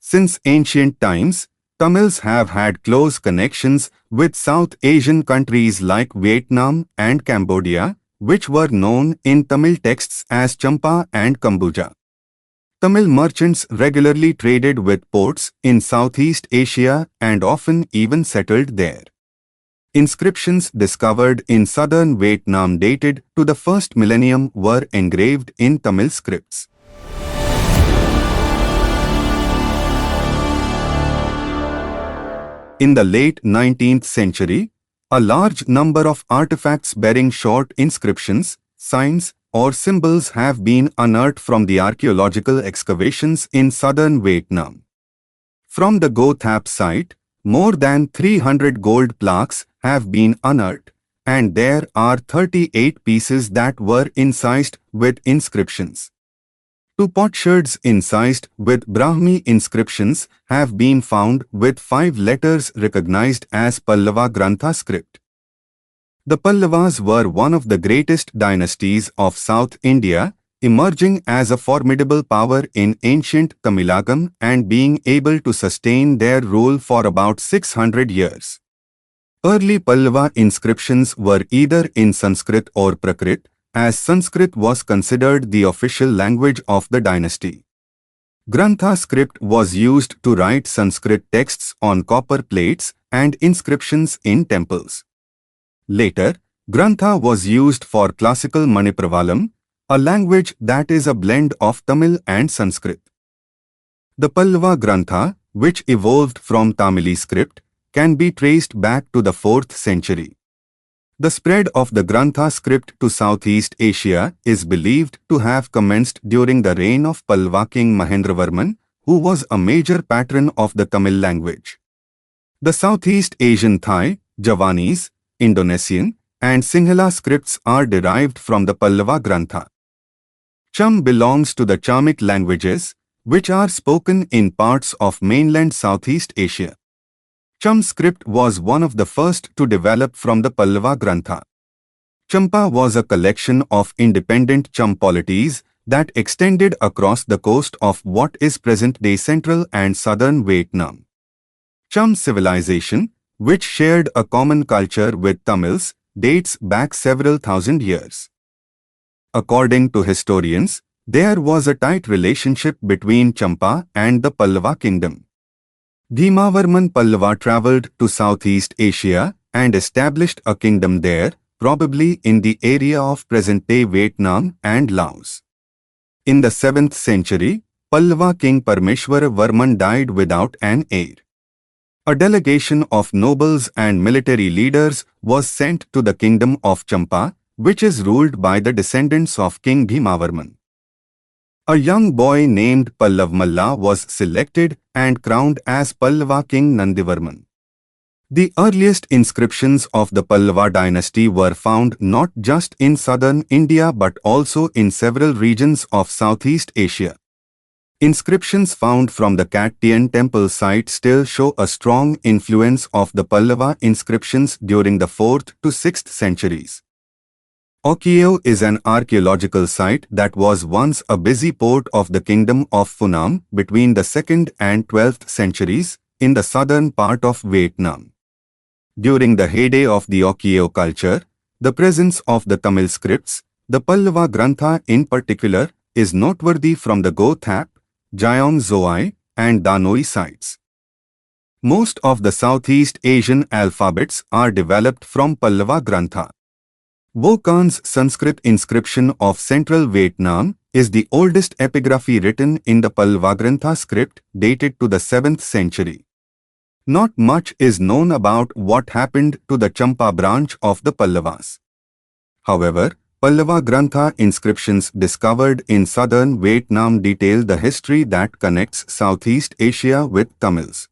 Since ancient times, Tamils have had close connections with South Asian countries like Vietnam and Cambodia, which were known in Tamil texts as Champa and Kambuja. Tamil merchants regularly traded with ports in Southeast Asia and often even settled there. Inscriptions discovered in southern Vietnam dated to the first millennium were engraved in Tamil scripts. In the late 19th century, a large number of artifacts bearing short inscriptions, signs, or symbols have been unearthed from the archaeological excavations in southern Vietnam. From the Go Thap site, more than 300 gold plaques have been unearthed, and there are 38 pieces that were incised with inscriptions. 2 potsherds incised with Brahmi inscriptions have been found with 5 letters recognized as Pallava Grantha script. The Pallavas were one of the greatest dynasties of South India, emerging as a formidable power in ancient Tamilagam and being able to sustain their rule for about 600 years. Early Pallava inscriptions were either in Sanskrit or Prakrit, as Sanskrit was considered the official language of the dynasty. Grantha script was used to write Sanskrit texts on copper plates and inscriptions in temples. Later, Grantha was used for classical Manipravalam, a language that is a blend of Tamil and Sanskrit. The Pallava Grantha, which evolved from Tamili script, can be traced back to the 4th century. The spread of the Grantha script to Southeast Asia is believed to have commenced during the reign of Pallava king Mahendravarman, who was a major patron of the Tamil language. The Southeast Asian Thai, Javanese, Indonesian, and Sinhala scripts are derived from the Pallava Grantha. Cham belongs to the Chamic languages, which are spoken in parts of mainland Southeast Asia. Cham script was one of the first to develop from the Pallava Grantha. Champa was a collection of independent Cham polities that extended across the coast of what is present-day central and southern Vietnam. Cham civilization, which shared a common culture with Tamils, dates back several thousand years. According to historians, there was a tight relationship between Champa and the Pallava kingdom. Bhimavarman Pallava travelled to Southeast Asia and established a kingdom there, probably in the area of present-day Vietnam and Laos. In the 7th century, Pallava king Parmeshwara Varman died without an heir. A delegation of nobles and military leaders was sent to the kingdom of Champa, which is ruled by the descendants of King Bhimavarman. A young boy named Pallav Malla was selected and crowned as Pallava king Nandivarman. The earliest inscriptions of the Pallava dynasty were found not just in southern India but also in several regions of Southeast Asia. Inscriptions found from the Kattiyan temple site still show a strong influence of the Pallava inscriptions during the 4th to 6th centuries. Okieo is an archaeological site that was once a busy port of the kingdom of Phunam between the 2nd and 12th centuries in the southern part of Vietnam. During the heyday of the Okieo culture, the presence of the Tamil scripts, the Pallava Grantha in particular, is noteworthy from the Go Thap, Jayong Zoai, and Danoi sites. Most of the Southeast Asian alphabets are developed from Pallava Grantha. Vocan's Sanskrit inscription of central Vietnam is the oldest epigraphy written in the Pallava Grantha script dated to the 7th century. Not much is known about what happened to the Champa branch of the Pallavas. However, Pallava Grantha inscriptions discovered in southern Vietnam detail the history that connects Southeast Asia with Tamils.